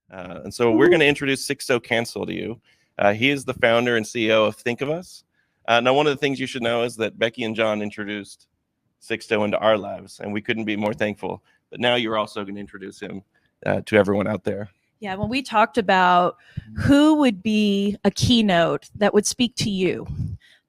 And so we're going to introduce Sixto Cancel to you. He is the founder and CEO of Think of Us. Now, one of the things you should know is that Becky and John introduced Sixto into our lives, and we couldn't be more thankful. But now you're also going to introduce him to everyone out there. Yeah, when we talked about who would be a keynote that would speak to you,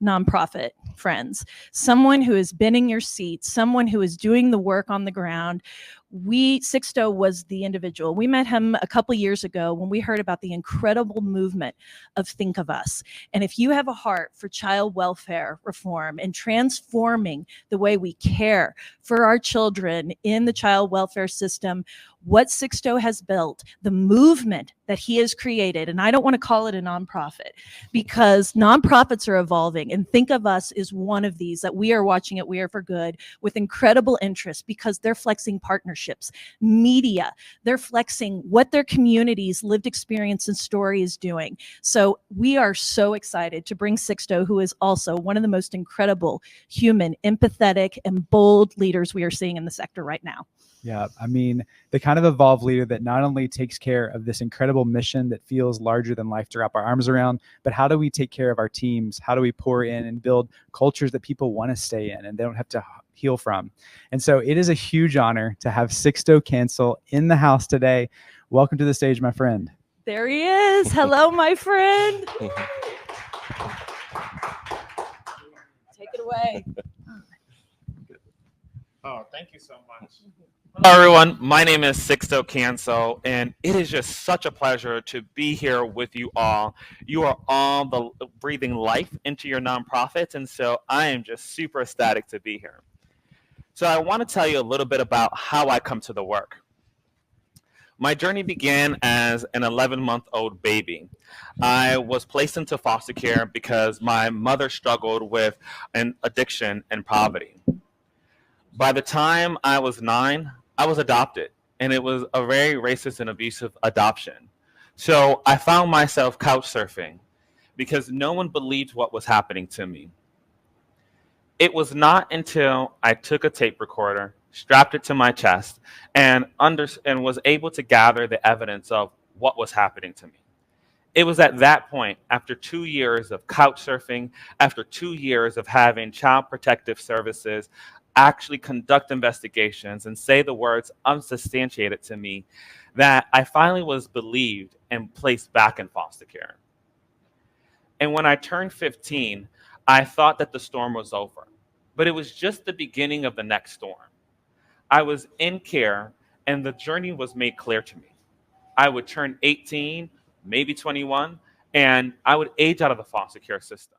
nonprofit friends, someone who has been in your seat, someone who is doing the work on the ground. Sixto was the individual. We met him a couple years ago when we heard about the incredible movement of Think of Us. And if you have a heart for child welfare reform and transforming the way we care for our children in the child welfare system, what Sixto has built, the movement that he has created, and I don't want to call it a nonprofit because nonprofits are evolving, and Think of Us is one of these that we are watching at We Are for Good with incredible interest because they're flexing partnerships, media, they're flexing what their community's lived experience and story is doing. So we are so excited to bring Sixto, who is also one of the most incredible human, empathetic, and bold leaders we are seeing in the sector right now. Yeah, I mean, the kind of evolved leader that not only takes care of this incredible mission that feels larger than life to wrap our arms around, but how do we take care of our teams? How do we pour in and build cultures that people want to stay in and they don't have to heal from? And so it is a huge honor to have Sixto Cancel in the house today. Welcome to the stage, my friend. There he is. Hello, my friend. Take it away. Oh, thank you so much. Hello, everyone. My name is Sixto Cancel, and it is just such a pleasure to be here with you all. You are all breathing life into your nonprofits, and so I am just super ecstatic to be here. So I want to tell you a little bit about how I come to the work. My journey began as an 11-month-old baby. I was placed into foster care because my mother struggled with an addiction and poverty. By the time I was 9, I was adopted, and it was a very racist and abusive adoption. So I found myself couch surfing because no one believed what was happening to me. It was not until I took a tape recorder, strapped it to my chest, and was able to gather the evidence of what was happening to me. It was at that point, after 2 years of couch surfing, after 2 years of having Child Protective Services actually conduct investigations and say the words unsubstantiated to me, that I finally was believed and placed back in foster care. And when I turned 15, I thought that the storm was over, but it was just the beginning of the next storm. I was in care, and the journey was made clear to me. I would turn 18, maybe 21, and I would age out of the foster care system.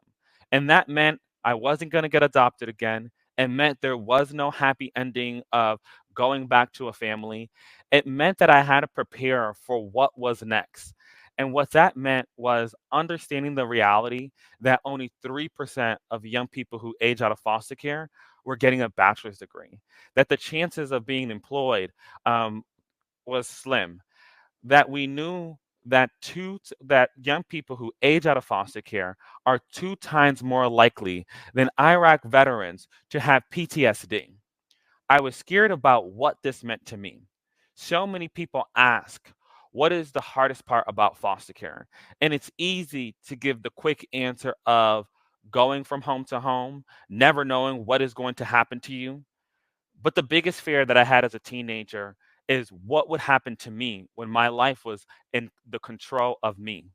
And that meant I wasn't going to get adopted again. It meant there was no happy ending of going back to a family. It meant that I had to prepare for what was next. And what that meant was understanding the reality that only 3% of young people who age out of foster care were getting a bachelor's degree, that the chances of being employed was slim, that we knew that young people who age out of foster care are 2 times more likely than Iraq veterans to have PTSD. I was scared about what this meant to me. So many people ask, what is the hardest part about foster care? And it's easy to give the quick answer of going from home to home, never knowing what is going to happen to you. But the biggest fear that I had as a teenager is what would happen to me when my life was in the control of me.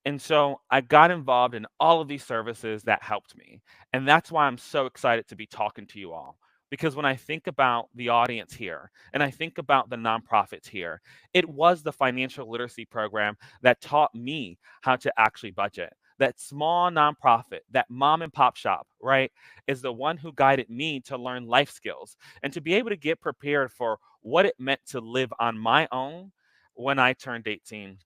And so I got involved in all of these services that helped me. And that's why I'm so excited to be talking to you all. Because when I think about the audience here and I think about the nonprofits here, it was the financial literacy program that taught me how to actually budget. That small nonprofit, that mom and pop shop, right, is the one who guided me to learn life skills and to be able to get prepared for what it meant to live on my own when I turned 18.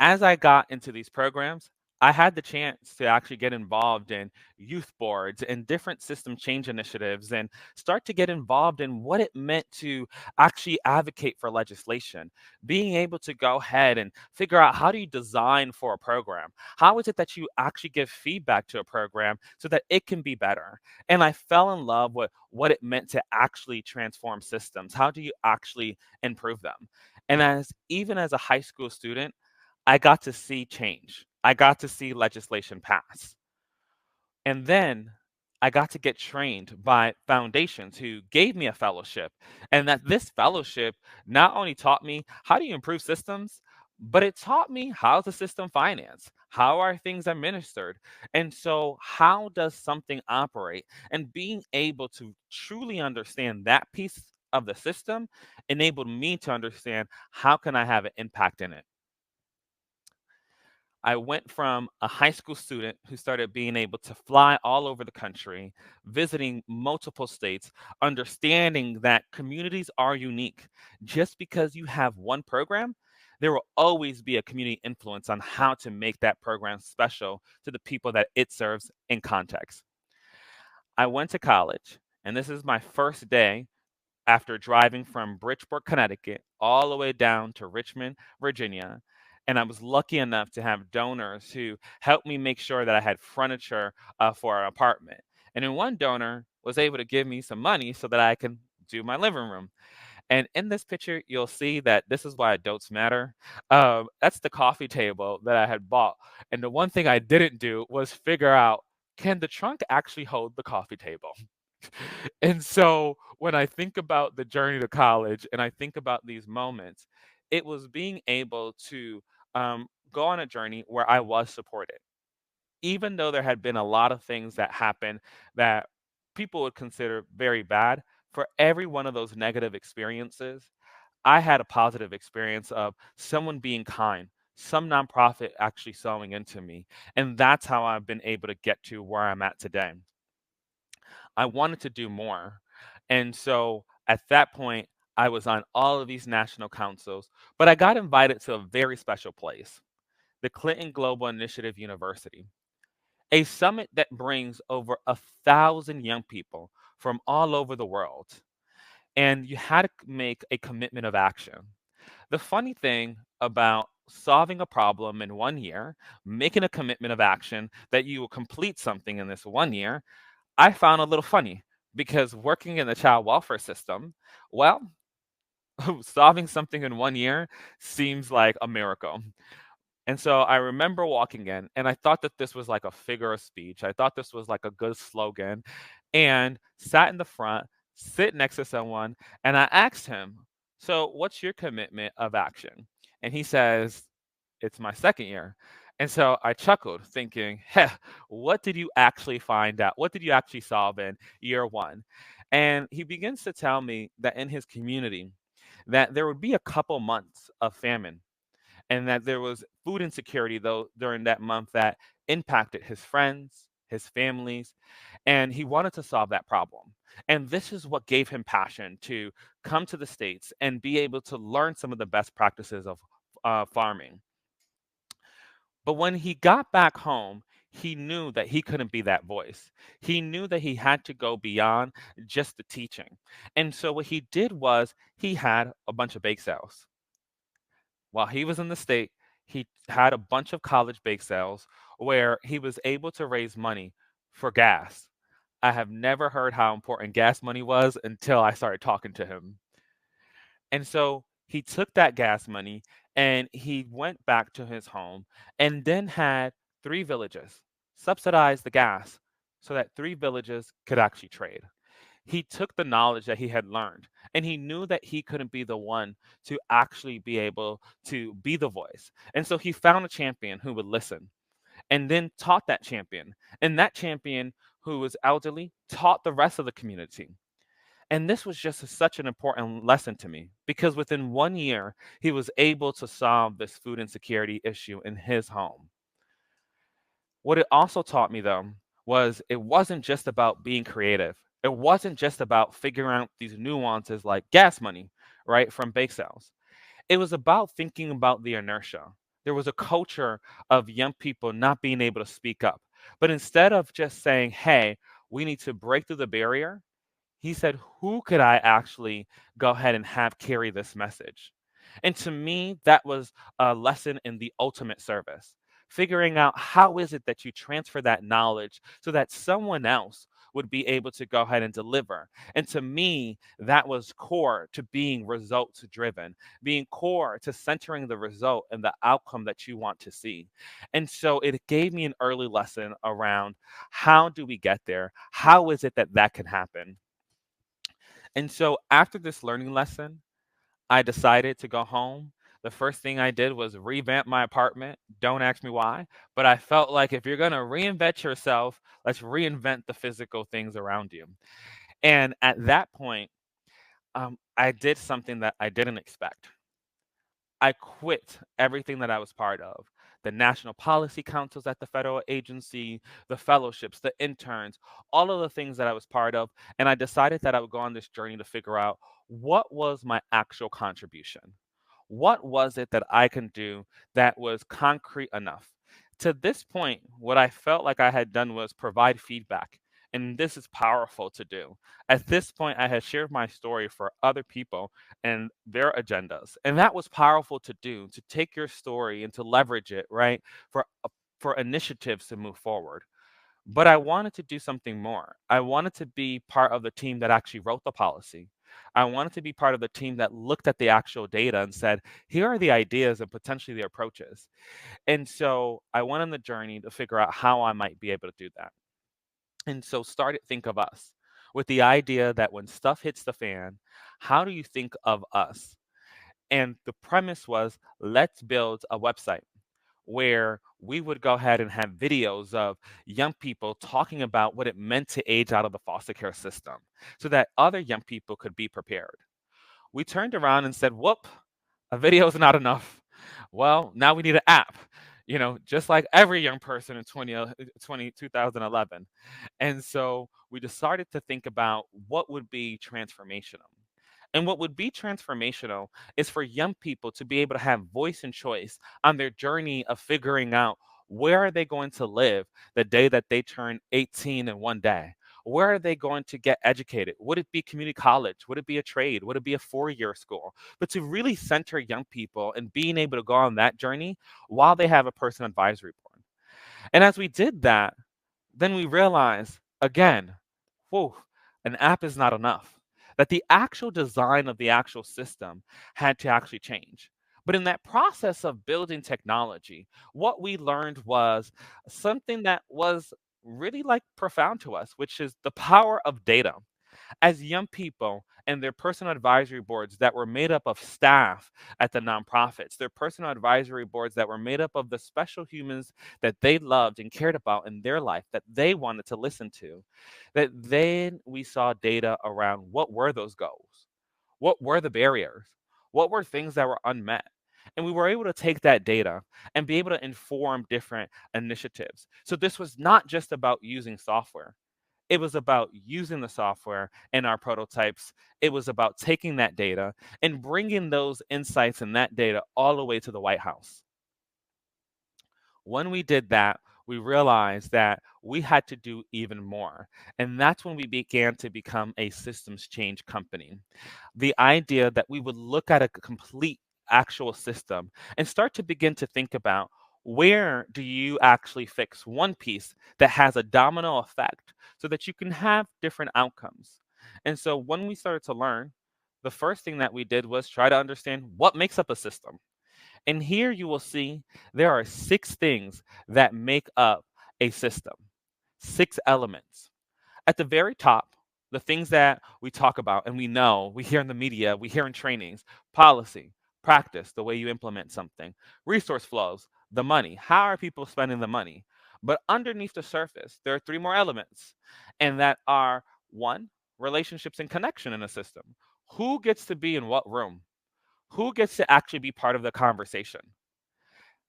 As I got into these programs, I had the chance to actually get involved in youth boards and different system change initiatives and start to get involved in what it meant to actually advocate for legislation. Being able to go ahead and figure out, how do you design for a program? How is it that you actually give feedback to a program so that it can be better? And I fell in love with what it meant to actually transform systems. How do you actually improve them? And even as a high school student, I got to see change. I got to see legislation pass. And then I got to get trained by foundations who gave me a fellowship. And that this fellowship not only taught me how do you improve systems, but it taught me how's the system financed? How are things administered? And so, how does something operate? And being able to truly understand that piece of the system enabled me to understand how can I have an impact in it. I went from a high school student who started being able to fly all over the country, visiting multiple states, understanding that communities are unique. Just because you have one program, there will always be a community influence on how to make that program special to the people that it serves in context. I went to college, and this is my first day after driving from Bridgeport, Connecticut, all the way down to Richmond, Virginia. And I was lucky enough to have donors who helped me make sure that I had furniture for our apartment. And then one donor was able to give me some money so that I can do my living room. And in this picture, you'll see that this is why adults matter. That's the coffee table that I had bought. And the one thing I didn't do was figure out, can the trunk actually hold the coffee table? And so when I think about the journey to college and I think about these moments, it was being able to go on a journey where I was supported. Even though there had been a lot of things that happened that people would consider very bad, for every one of those negative experiences, I had a positive experience of someone being kind, some nonprofit actually sewing into me. And that's how I've been able to get to where I'm at today. I wanted to do more. And so at that point, I was on all of these national councils, but I got invited to a very special place, the Clinton Global Initiative University, a summit that brings over 1,000 young people from all over the world. And you had to make a commitment of action. The funny thing about solving a problem in 1 year, making a commitment of action that you will complete something in this 1 year, I found a little funny because working in the child welfare system, well, solving something in 1 year seems like a miracle. And so I remember walking in and I thought that this was like a figure of speech. I thought this was like a good slogan and sat in the front, sit next to someone, and I asked him, "So, what's your commitment of action?" And he says, "It's my second year." And so I chuckled, thinking, "Heh, what did you actually find out? What did you actually solve in year one?" And he begins to tell me that in his community, that there would be a couple months of famine and that there was food insecurity though during that month that impacted his friends, his families, and he wanted to solve that problem. And this is what gave him passion to come to the States and be able to learn some of the best practices of farming. But when he got back home, he knew that he couldn't be that voice. He knew that he had to go beyond just the teaching. And so what he did was he had a bunch of bake sales. While he was in the state, he had a bunch of college bake sales where he was able to raise money for gas. I have never heard how important gas money was until I started talking to him. And so he took that gas money and he went back to his home and then had three villages subsidize the gas so that three villages could actually trade. He took the knowledge that he had learned and he knew that he couldn't be the one to actually be able to be the voice. And so he found a champion who would listen and then taught that champion. And that champion who was elderly taught the rest of the community. And this was just such an important lesson to me because within 1 year, he was able to solve this food insecurity issue in his home. What it also taught me, though, was it wasn't just about being creative. It wasn't just about figuring out these nuances like gas money, right, from bake sales. It was about thinking about the inertia. There was a culture of young people not being able to speak up. But instead of just saying, hey, we need to break through the barrier, he said, who could I actually go ahead and have carry this message? And to me, that was a lesson in the ultimate service. Figuring out how is it that you transfer that knowledge so that someone else would be able to go ahead and deliver. And to me, that was core to being results driven, being core to centering the result and the outcome that you want to see. And so it gave me an early lesson around how do we get there? How is it that that can happen? And so after this learning lesson, I decided to go home. The first thing I did was revamp my apartment. Don't ask me why, but I felt like if you're going to reinvent yourself, let's reinvent the physical things around you. And at that point, I did something that I didn't expect. I quit everything that I was part of, the national policy councils at the federal agency, the fellowships, the interns, all of the things that I was part of. And I decided that I would go on this journey to figure out what was my actual contribution. What was it that I can do that was concrete enough? To this point, what I felt like I had done was provide feedback. And this is powerful to do. At this point, I had shared my story for other people and their agendas. And that was powerful to do, to take your story and to leverage it, right, for initiatives to move forward. But I wanted to do something more. I wanted to be part of the team that actually wrote the policy. I wanted to be part of the team that looked at the actual data and said, here are the ideas and potentially the approaches. And so I went on the journey to figure out how I might be able to do that. And so started Think of Us with the idea that when stuff hits the fan, how do you think of us? And the premise was, let's build a website where we would go ahead and have videos of young people talking about what it meant to age out of the foster care system so that other young people could be prepared. We turned around and said, whoop, a video is not enough. Well, now we need an app, just like every young person in 2011. And so we decided to think about what would be transformational. And what would be transformational is for young people to be able to have voice and choice on their journey of figuring out where are they going to live the day that they turn 18 in one day? Where are they going to get educated? Would it be community college? Would it be a trade? Would it be a four-year school? But to really center young people and being able to go on that journey while they have a person advisory board. And as we did that, then we realized, again, whoa, an app is not enough. That the actual design of the actual system had to actually change. But in that process of building technology, what we learned was something that was really like profound to us, which is the power of data. As young people and their personal advisory boards that were made up of staff at the nonprofits, their personal advisory boards that were made up of the special humans that they loved and cared about in their life that they wanted to listen to, that then we saw data around what were those goals? What were the barriers? What were things that were unmet? And we were able to take that data and be able to inform different initiatives. So this was not just about using software. It was about using the software in our prototypes. It was about taking that data and bringing those insights and that data all the way to the White House. When we did that, we realized that we had to do even more. And that's when we began to become a systems change company. The idea that we would look at a complete actual system and start to begin to think about where do you actually fix one piece that has a domino effect so that you can have different outcomes. And so when we started to learn, the first thing that we did was try to understand what makes up a system. And here you will see there are 6 things that make up a system, 6 elements. At the very top, the things that we talk about and we know, we hear in the media, we hear in trainings, policy, practice, the way you implement something, resource flows, the money, how are people spending the money? But underneath the surface, there are 3 more elements, and that are 1, relationships and connection in a system. Who gets to be in what room? Who gets to actually be part of the conversation?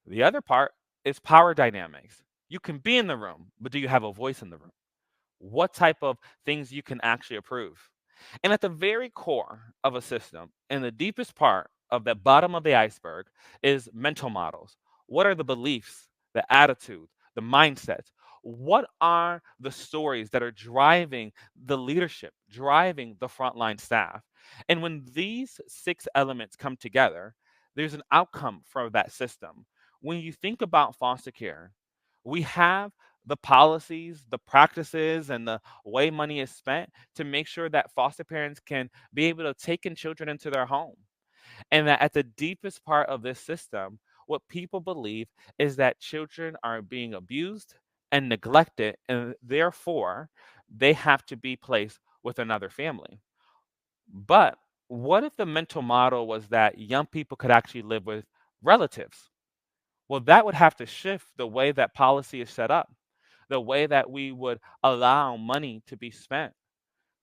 The other part is power dynamics. You can be in the room, but do you have a voice in the room? What type of things you can actually approve? And at the very core of a system, in the deepest part of the bottom of the iceberg, is mental models. What are the beliefs, the attitude, the mindset? What are the stories that are driving the leadership, driving the frontline staff? And when these 6 elements come together, there's an outcome from that system. When you think about foster care, we have the policies, the practices, and the way money is spent to make sure that foster parents can be able to take in children into their home. And that at the deepest part of this system, what people believe is that children are being abused and neglected, and therefore they have to be placed with another family. But what if the mental model was that young people could actually live with relatives? Well, that would have to shift the way that policy is set up, the way that we would allow money to be spent.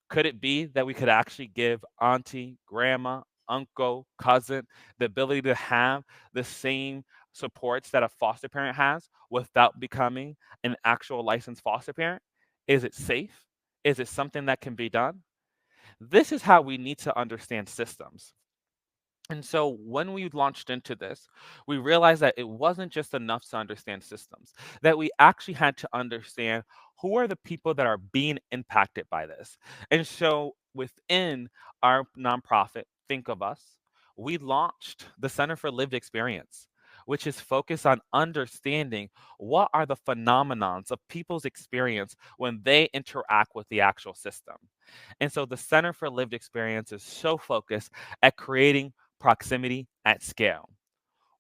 Could it be that we could actually give auntie, grandma, uncle, cousin the ability to have the same supports that a foster parent has without becoming an actual licensed foster parent? Is it safe? Is it something that can be done? This is how we need to understand systems. And so when we launched into this, we realized that it wasn't just enough to understand systems, that we actually had to understand who are the people that are being impacted by this. And so within our nonprofit, Think of Us, we launched the Center for Lived Experience, which is focused on understanding what are the phenomenons of people's experience when they interact with the actual system. And so the Center for Lived Experience is so focused at creating proximity at scale.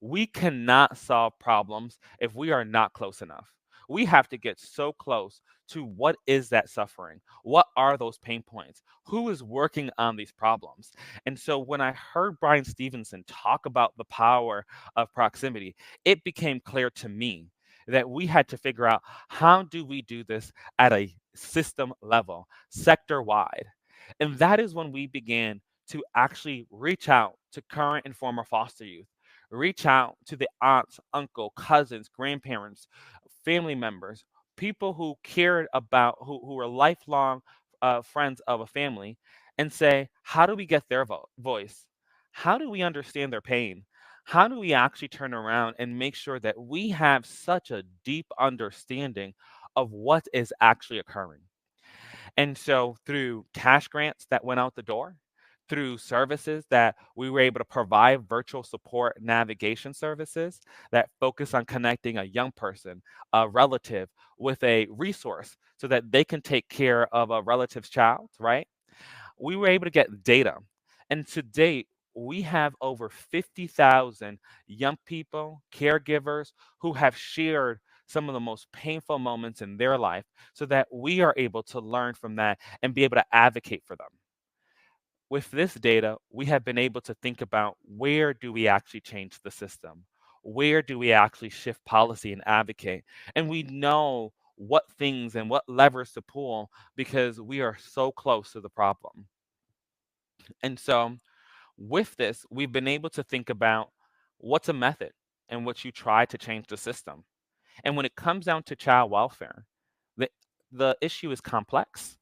We cannot solve problems if we are not close enough. We have to get so close to what is that suffering? What are those pain points? Who is working on these problems? And so when I heard Brian Stevenson talk about the power of proximity, it became clear to me that we had to figure out how do we do this at a system level, sector wide. And that is when we began to actually reach out to current and former foster youth, reach out to the aunts, uncle, cousins, grandparents, family members, people who cared about, who were lifelong friends of a family, and say, how do we get their voice? How do we understand their pain? How do we actually turn around and make sure that we have such a deep understanding of what is actually occurring? And so through cash grants that went out the door, through services that we were able to provide virtual support navigation services that focus on connecting a young person, a relative, with a resource so that they can take care of a relative's child, right? We were able to get data. And to date, we have over 50,000 young people, caregivers who have shared some of the most painful moments in their life so that we are able to learn from that and be able to advocate for them. With this data, we have been able to think about where do we actually change the system? Where do we actually shift policy and advocate? And we know what things and what levers to pull because we are so close to the problem. And so, with this, we've been able to think about what's a method in which you try to change the system. And when it comes down to child welfare, the, the issue is complex.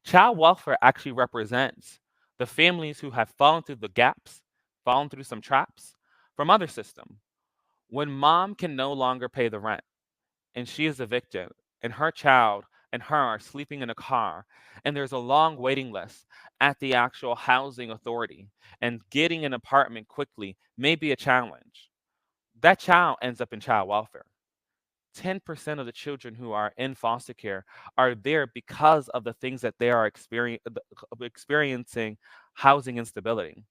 Child welfare actually represents the families who have fallen through the gaps, fallen through some traps from other systems. When mom can no longer pay the rent and she is a victim, and her child and her are sleeping in a car, and there's a long waiting list at the actual housing authority, and getting an apartment quickly may be a challenge. That child ends up in child welfare. 10% of the children who are in foster care are there because of the things that they are experiencing housing instability.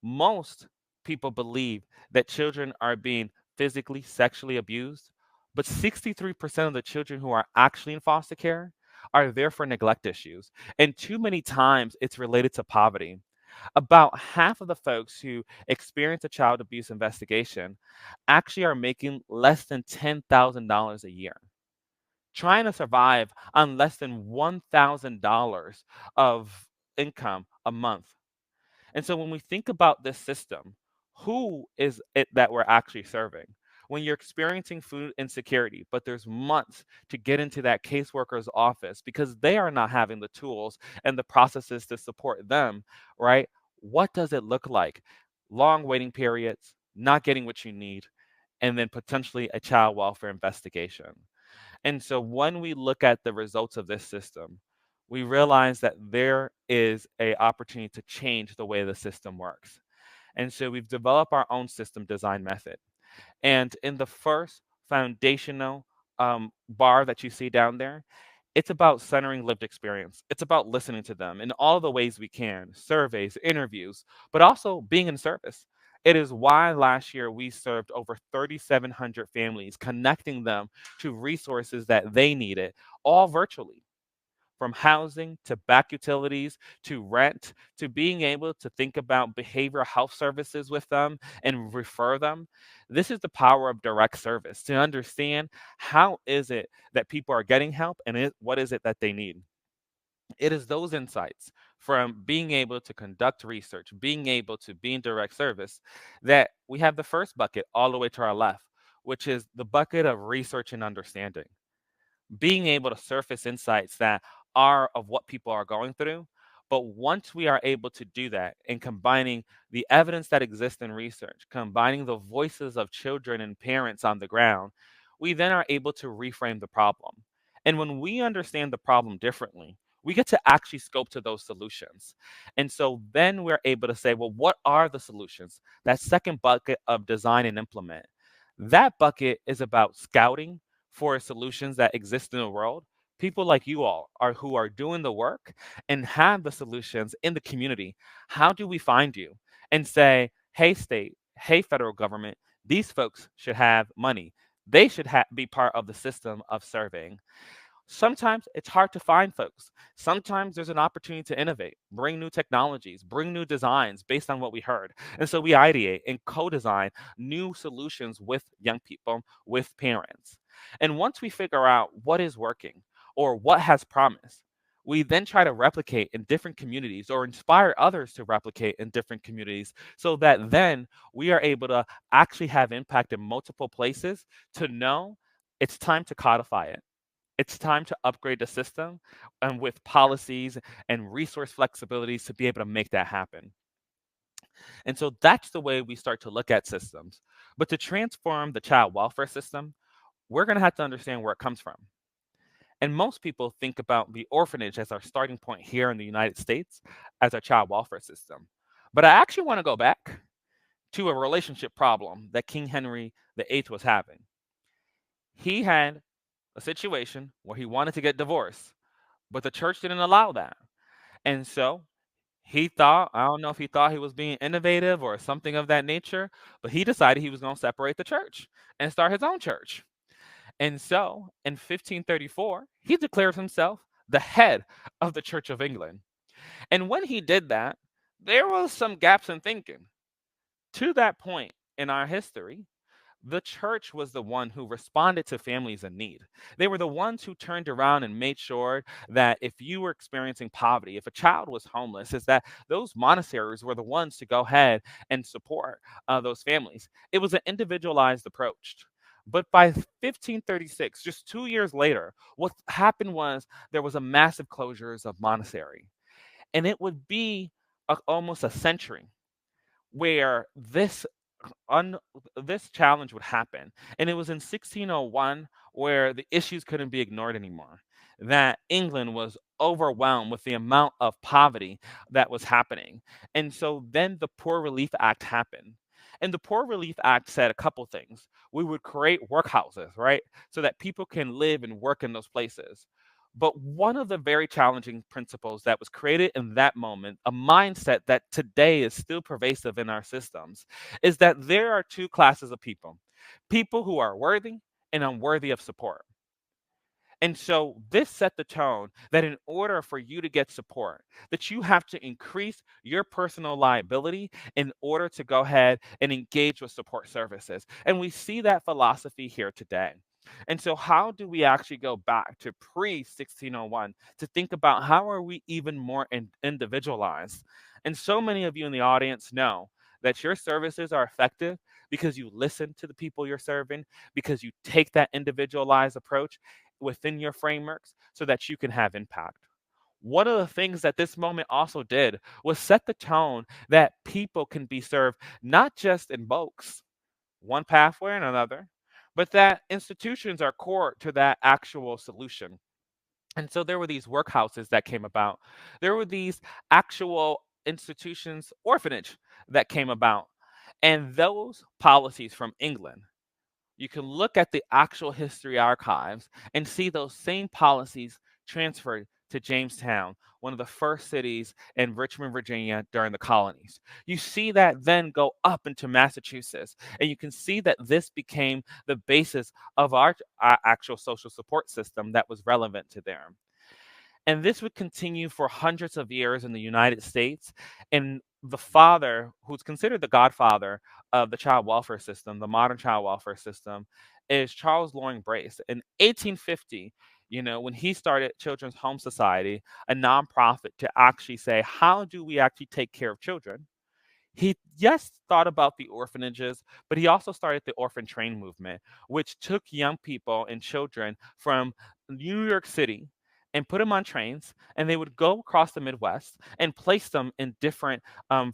Most people believe that children are being physically, sexually abused, but 63% of the children who are actually in foster care are there for neglect issues. And too many times it's related to poverty. About half of the folks who experience a child abuse investigation actually are making less than $10,000 a year. Trying to survive on less than $1,000 of income a month. And so when we think about this system, who is it that we're actually serving? When you're experiencing food insecurity, but there's months to get into that caseworker's office because they are not having the tools and the processes to support them, right? What does it look like? Long waiting periods, not getting what you need, and then potentially a child welfare investigation. And so when we look at the results of this system, we realize that there is a opportunity to change the way the system works. And so we've developed our own system design method. And in the first foundational bar that you see down there, it's about centering lived experience. It's about listening to them in all the ways we can, surveys, interviews, but also being in service. It is why last year we served over 3,700 families, connecting them to resources that they needed, all virtually. From housing to back utilities to rent to being able to think about behavioral health services with them and refer them. This is the power of direct service to understand how is it that people are getting help and what is it that they need. It is those insights from being able to conduct research, being able to be in direct service, that we have the first bucket all the way to our left, which is the bucket of research and understanding, being able to surface insights that are of what people are going through. But once we are able to do that and combining the evidence that exists in research, combining the voices of children and parents on the ground, we then are able to reframe the problem. And when we understand the problem differently, we get to actually scope to those solutions. And so then we're able to say, well, what are the solutions? That second bucket of design and implement. That bucket is about scouting for solutions that exist in the world. People like you all are who are doing the work and have the solutions in the community. How do we find you and say, hey, state, hey, federal government, these folks should have money. They should be part of the system of surveying. Sometimes it's hard to find folks. Sometimes there's an opportunity to innovate, bring new technologies, bring new designs based on what we heard. And so we ideate and co design new solutions with young people, with parents. And once we figure out what is working or what has promise, we then try to replicate in different communities or inspire others to replicate in different communities so that then we are able to actually have impact in multiple places to know it's time to codify it. It's time to upgrade the system and with policies and resource flexibilities to be able to make that happen. And so that's the way we start to look at systems. But to transform the child welfare system, we're going to have to understand where it comes from. And most people think about the orphanage as our starting point here in the United States as our child welfare system. But I actually want to go back to a relationship problem that King Henry VIII was having. He had a situation where he wanted to get divorced, but the church didn't allow that. And so he thought, I don't know if he thought he was being innovative or something of that nature, but he decided he was going to separate the church and start his own church. And so in 1534, he declared himself the head of the Church of England. And when he did that, there was some gaps in thinking. To that point in our history, the church was the one who responded to families in need. They were the ones who turned around and made sure that if you were experiencing poverty, if a child was homeless, is that those monasteries were the ones to go ahead and support those families. It was an individualized approach. But by 1536, just 2 years later, what happened was there was a massive closures of monastery. And it would be almost a century where un, this challenge would happen. And it was in 1601 where the issues couldn't be ignored anymore, that England was overwhelmed with the amount of poverty that was happening. And so then the Poor Relief Act happened. And the Poor Relief Act said a couple things. We would create workhouses, right? So that people can live and work in those places. But one of the very challenging principles that was created in that moment, a mindset that today is still pervasive in our systems, is that there are two classes of people: people who are worthy and unworthy of support. And so this set the tone that in order for you to get support, that you have to increase your personal liability in order to go ahead and engage with support services. And we see that philosophy here today. And so how do we actually go back to pre-1601 to think about how are we even more individualized? And so many of you in the audience know that your services are effective because you listen to the people you're serving, because you take that individualized approach within your frameworks so that you can have impact. One of the things that this moment also did was set the tone that people can be served not just in bulks, one pathway and another, but that institutions are core to that actual solution. And so there were these workhouses that came about. There were these actual institutions, orphanage, that came about. And those policies from England You can look at the actual history archives and see those same policies transferred to Jamestown, one of the first cities in Richmond, Virginia during the colonies. You see that then go up into Massachusetts, and you can see that this became the basis of our actual social support system that was relevant to them. And this would continue for hundreds of years in the United States. And the father, who's considered the godfather of the child welfare system, the modern child welfare system, is Charles Loring Brace. In 1850, when he started Children's Home Society, a nonprofit to actually say, how do we actually take care of children? He, yes, thought about the orphanages, but he also started the orphan train movement, which took young people and children from New York City and put them on trains, and they would go across the Midwest and place them in different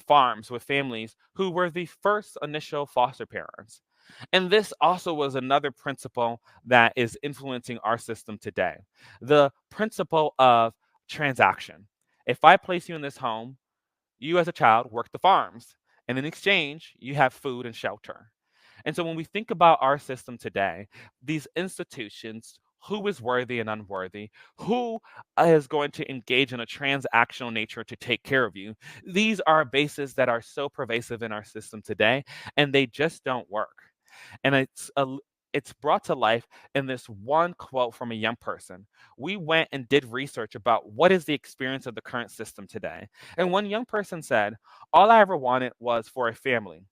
farms with families who were the first initial foster parents. And this also was another principle that is influencing our system today, the principle of transaction. If I place you in this home, you as a child work the farms, and in exchange, you have food and shelter. And so when we think about our system today, these institutions, who is worthy and unworthy, who is going to engage in a transactional nature to take care of you, these are bases that are so pervasive in our system today, and they just don't work. And it's brought to life in this one quote from a young person. We went and did research about what is the experience of the current system today. And one young person said, all I ever wanted was for a family.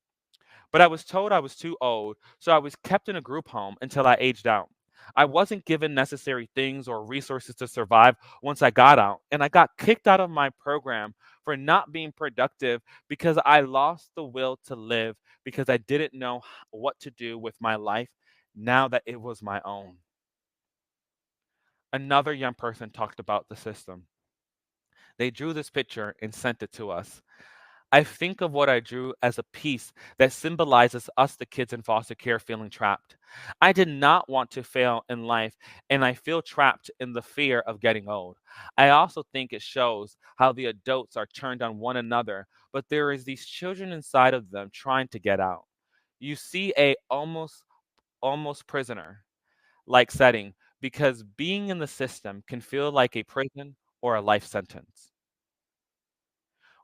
But I was told I was too old, so I was kept in a group home until I aged out. I wasn't given necessary things or resources to survive once I got out, and I got kicked out of my program for not being productive because I lost the will to live because I didn't know what to do with my life now that it was my own. Another young person talked about the system. They drew this picture and sent it to us. I think of what I drew as a piece that symbolizes us, the kids in foster care, feeling trapped. I did not want to fail in life, and I feel trapped in the fear of getting old. I also think it shows how the adults are turned on one another, but there is these children inside of them trying to get out. You see a almost prisoner like setting because being in the system can feel like a prison or a life sentence.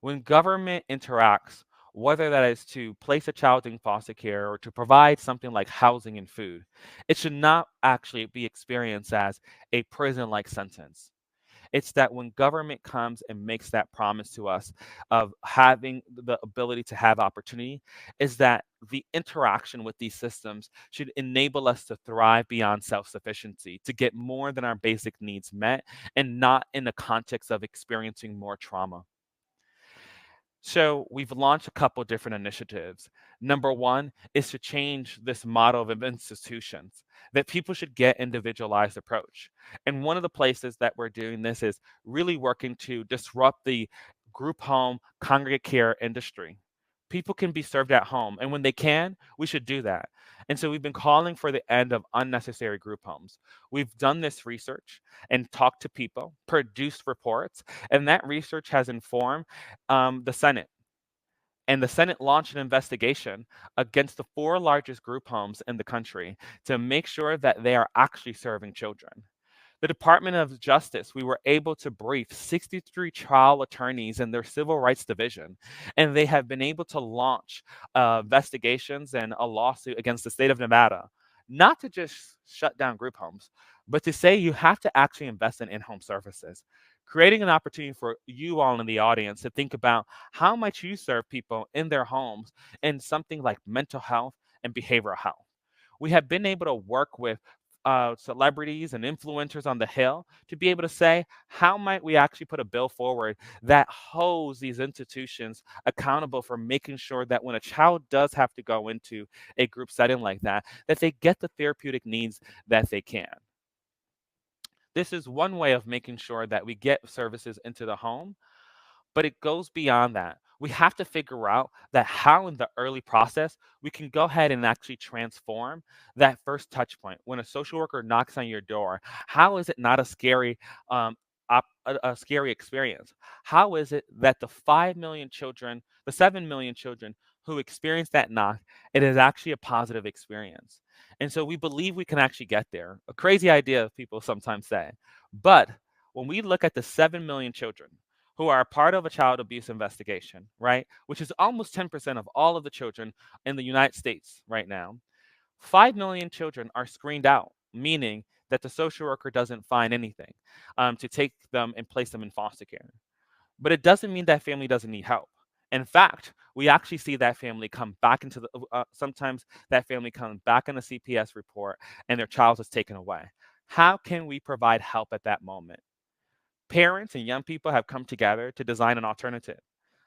When government interacts, whether that is to place a child in foster care or to provide something like housing and food, it should not actually be experienced as a prison like sentence. It's that when government comes and makes that promise to us of having the ability to have opportunity, is that the interaction with these systems should enable us to thrive beyond self sufficiency, to get more than our basic needs met, and not in the context of experiencing more trauma. So we've launched a couple different initiatives. Number one is to change this model of institutions, that people should get individualized approach. And one of the places that we're doing this is really working to disrupt the group home congregate care industry. People can be served at home, and when they can, we should do that. And so we've been calling for the end of unnecessary group homes. We've done this research and talked to people, produced reports, and that research has informed the Senate. And the Senate launched an investigation against the four largest group homes in the country to make sure that they are actually serving children. The Department of Justice, we were able to brief 63 trial attorneys in their civil rights division, and they have been able to launch investigations and a lawsuit against the state of Nevada, not to just shut down group homes, but to say you have to actually invest in home services, creating an opportunity for you all in the audience to think about how might you serve people in their homes in something like mental health and behavioral health. We have been able to work with celebrities and influencers on the Hill to be able to say, how might we actually put a bill forward that holds these institutions accountable for making sure that when a child does have to go into a group setting like that, that they get the therapeutic needs that they can. This is one way of making sure that we get services into the home, but it goes beyond that. We have to figure out that how in the early process we can go ahead and actually transform that first touch point. When a social worker knocks on your door, how is it not a scary a scary experience? How is it that the 5 million children, the 7 million children who experience that knock, it is actually a positive experience. And so we believe we can actually get there. A crazy idea, people sometimes say. But when we look at the 7 million children who are a part of a child abuse investigation, right, which is almost 10% of all of the children in the United States right now, 5 million children are screened out, meaning that the social worker doesn't find anything to take them and place them in foster care. But it doesn't mean that family doesn't need help. In fact, we actually see that family come back into the, sometimes that family comes back in the CPS report and their child is taken away. How can we provide help at that moment? Parents and young people have come together to design an alternative.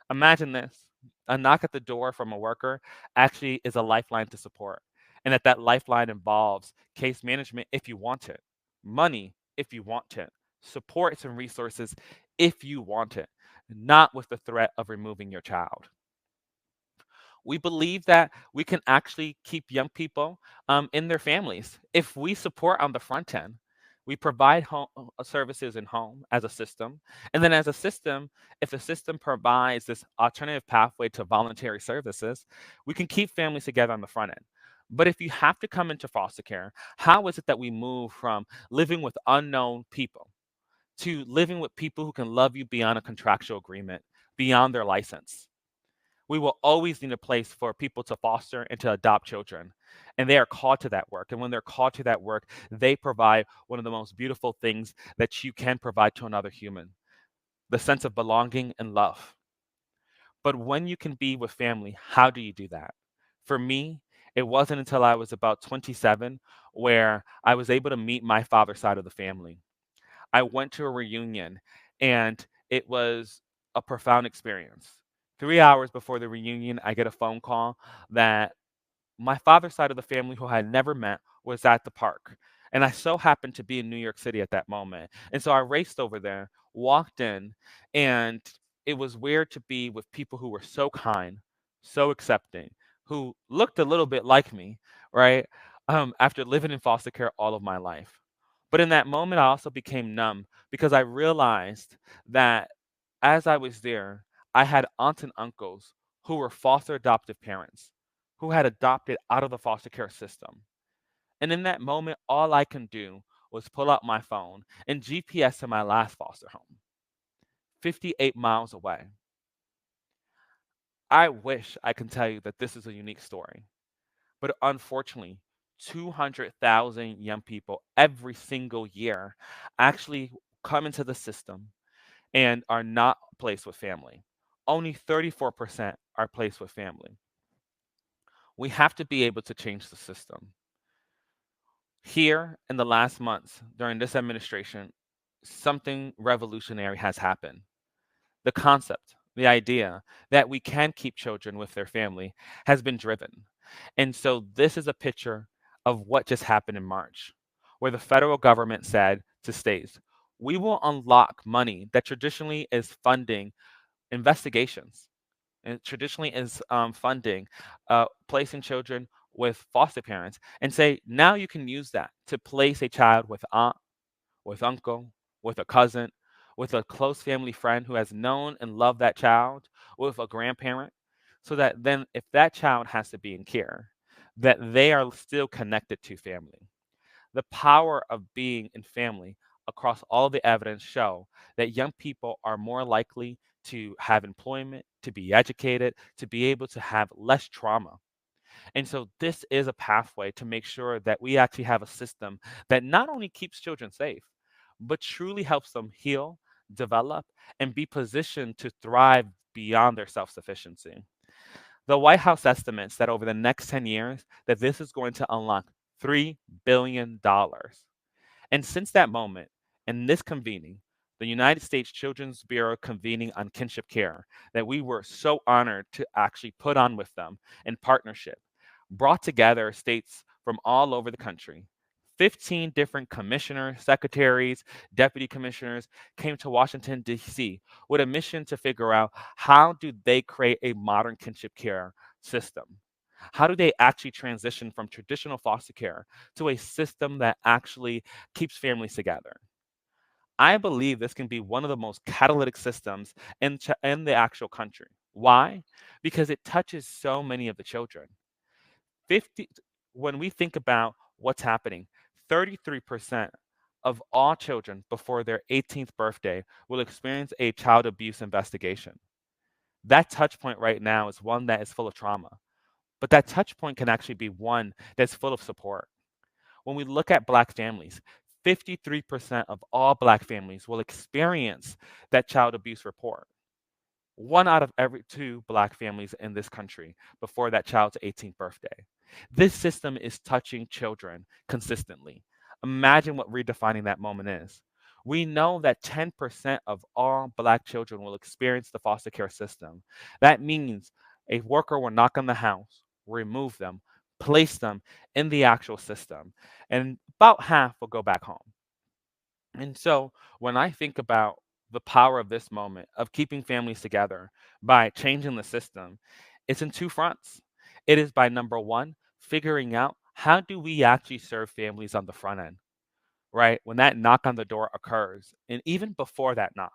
Imagine this: a knock at the door from a worker actually is a lifeline to support. And that lifeline involves case management if you want it, money if you want it, supports and resources if you want it, not with the threat of removing your child. We believe that we can actually keep young people in their families if we support on the front end. We provide home services in home as a system. And then as a system, if the system provides this alternative pathway to voluntary services, we can keep families together on the front end. But if you have to come into foster care, how is it that we move from living with unknown people to living with people who can love you beyond a contractual agreement, beyond their license? We will always need a place for people to foster and to adopt children. And they are called to that work. And when they're called to that work, they provide one of the most beautiful things that you can provide to another human: the sense of belonging and love. But when you can be with family, how do you do that? For me, it wasn't until I was about 27 where I was able to meet my father's side of the family. I went to a reunion and it was a profound experience. 3 hours before the reunion, I get a phone call that my father's side of the family, who I had never met, was at the park. And I so happened to be in New York City at that moment. And so I raced over there, walked in, and it was weird to be with people who were so kind, so accepting, who looked a little bit like me, right? After living in foster care all of my life. But in that moment, I also became numb because I realized that as I was there, I had aunts and uncles who were foster adoptive parents who had adopted out of the foster care system. And in that moment, all I can do was pull out my phone and GPS to my last foster home, 58 miles away. I wish I can tell you that this is a unique story, but unfortunately, 200,000 young people every single year actually come into the system and are not placed with family. Only 34% are placed with family. We have to be able to change the system. Here in the last months during this administration, something revolutionary has happened. The concept, the idea that we can keep children with their family has been driven. And so this is a picture of what just happened in March, where the federal government said to states, we will unlock money that traditionally is funding investigations and traditionally is funding placing children with foster parents, and say now you can use that to place a child with aunt, with uncle, with a cousin, with a close family friend who has known and loved that child, with a grandparent, so that then if that child has to be in care, that they are still connected to family. The power of being in family across all the evidence show that young people are more likely to have employment, to be educated, to be able to have less trauma. And so this is a pathway to make sure that we actually have a system that not only keeps children safe, but truly helps them heal, develop, and be positioned to thrive beyond their self-sufficiency. The White House estimates that over the next 10 years, that this is going to unlock $3 billion. And since that moment, in this convening, the United States Children's Bureau convening on kinship care, that we were so honored to actually put on with them in partnership, brought together states from all over the country. 15 different commissioners, secretaries, deputy commissioners came to Washington, D.C. with a mission to figure out how do they create a modern kinship care system. How do they actually transition from traditional foster care to a system that actually keeps families together? I believe this can be one of the most catalytic systems in the actual country. Why? Because it touches so many of the children. 50 when we think about what's happening, 33% of all children before their 18th birthday will experience a child abuse investigation. That touch point right now is one that is full of trauma, but that touch point can actually be one that's full of support. When we look at Black families, 53% of all Black families will experience that child abuse report. One out of every two Black families in this country before that child's 18th birthday. This system is touching children consistently. Imagine what redefining that moment is. We know that 10% of all Black children will experience the foster care system. That means a worker will knock on the house, remove them, place them in the actual system, and about half will go back home. And so when I think about the power of this moment of keeping families together by changing the system, it's in two fronts. It is by number one, figuring out how do we actually serve families on the front end, right? When that knock on the door occurs, and even before that knock.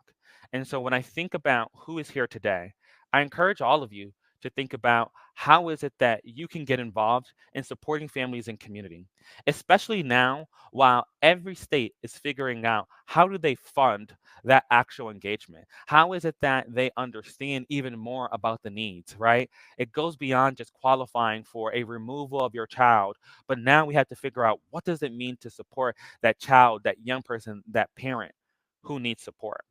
And so when I think about who is here today, I encourage all of you to think about how is it that you can get involved in supporting families and community, especially now while every state is figuring out how do they fund that actual engagement. How is it that they understand even more about the needs, right? It goes beyond just qualifying for a removal of your child, but now we have to figure out what does it mean to support that child, that young person, that parent who needs support.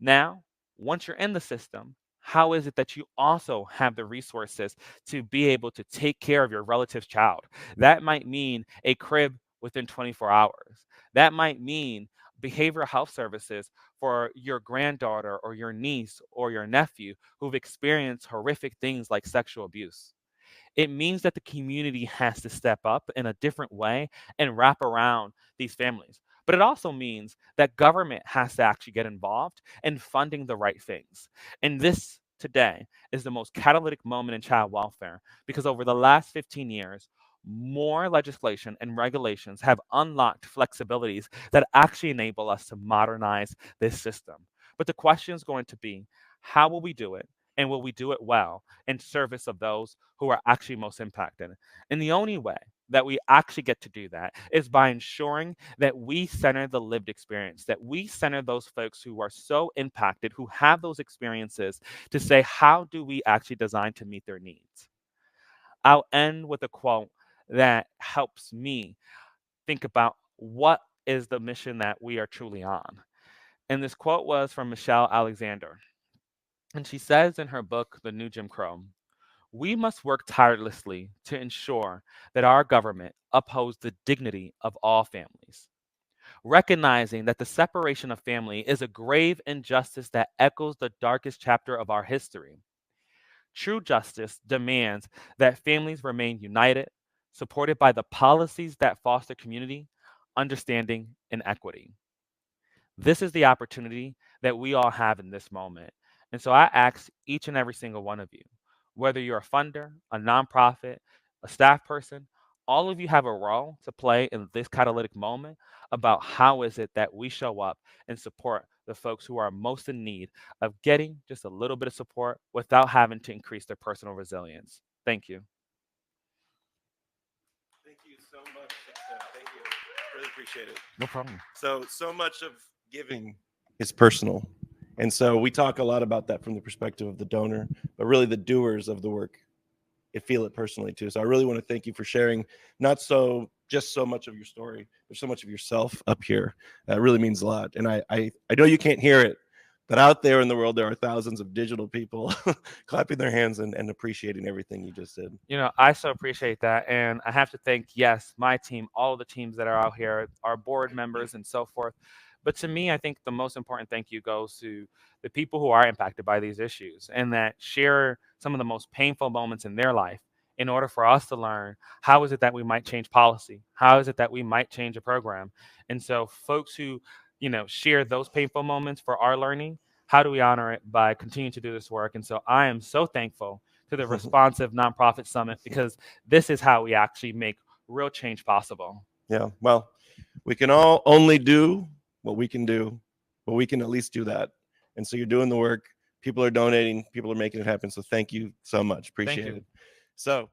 Now, once you're in the system, how is it that you also have the resources to be able to take care of your relative's child? That might mean a crib within 24 hours. That might mean behavioral health services for your granddaughter or your niece or your nephew who've experienced horrific things like sexual abuse. It means that the community has to step up in a different way and wrap around these families. But it also means that government has to actually get involved in funding the right things. And this today is the most catalytic moment in child welfare because over the last 15 years, more legislation and regulations have unlocked flexibilities that actually enable us to modernize this system. But the question is going to be, how will we do it? And will we do it well in service of those who are actually most impacted? And the only way that we actually get to do that is by ensuring that we center the lived experience, that we center those folks who are so impacted, who have those experiences, to say, how do we actually design to meet their needs? I'll end with a quote that helps me think about what is the mission that we are truly on. And this quote was from Michelle Alexander. And she says in her book, The New Jim Crow, we must work tirelessly to ensure that our government upholds the dignity of all families, recognizing that the separation of family is a grave injustice that echoes the darkest chapter of our history. True justice demands that families remain united, supported by the policies that foster community, understanding, and equity. This is the opportunity that we all have in this moment. And so I ask each and every single one of you, whether you're a funder, a nonprofit, a staff person, all of you have a role to play in this catalytic moment about how is it that we show up and support the folks who are most in need of getting just a little bit of support without having to increase their personal resilience. Thank you. Thank you so much. Thank you. Really appreciate it. No problem. So much of giving is personal. And so we talk a lot about that from the perspective of the donor, but really the doers of the work, it feel it personally too. So I really want to thank you for sharing not so just so much of your story, but so much of yourself up here. That really means a lot. And I know you can't hear it, but out there in the world, there are thousands of digital people clapping their hands and appreciating everything you just did. You know, I so appreciate that. And I have to thank, yes, my team, all of the teams that are out here, our board members and so forth. But to me, I think the most important thank you goes to the people who are impacted by these issues and that share some of the most painful moments in their life in order for us to learn how is it that we might change policy? How is it that we might change a program? And so folks who, share those painful moments for our learning, how do we honor it by continuing to do this work? And so I am so thankful to the Responsive Nonprofit Summit because this is how we actually make real change possible. Yeah, well, we can all only do what we can do, but we can at least do that. And so you're doing the work. People are donating. People are making it happen. So thank you so much. Appreciate you. it. So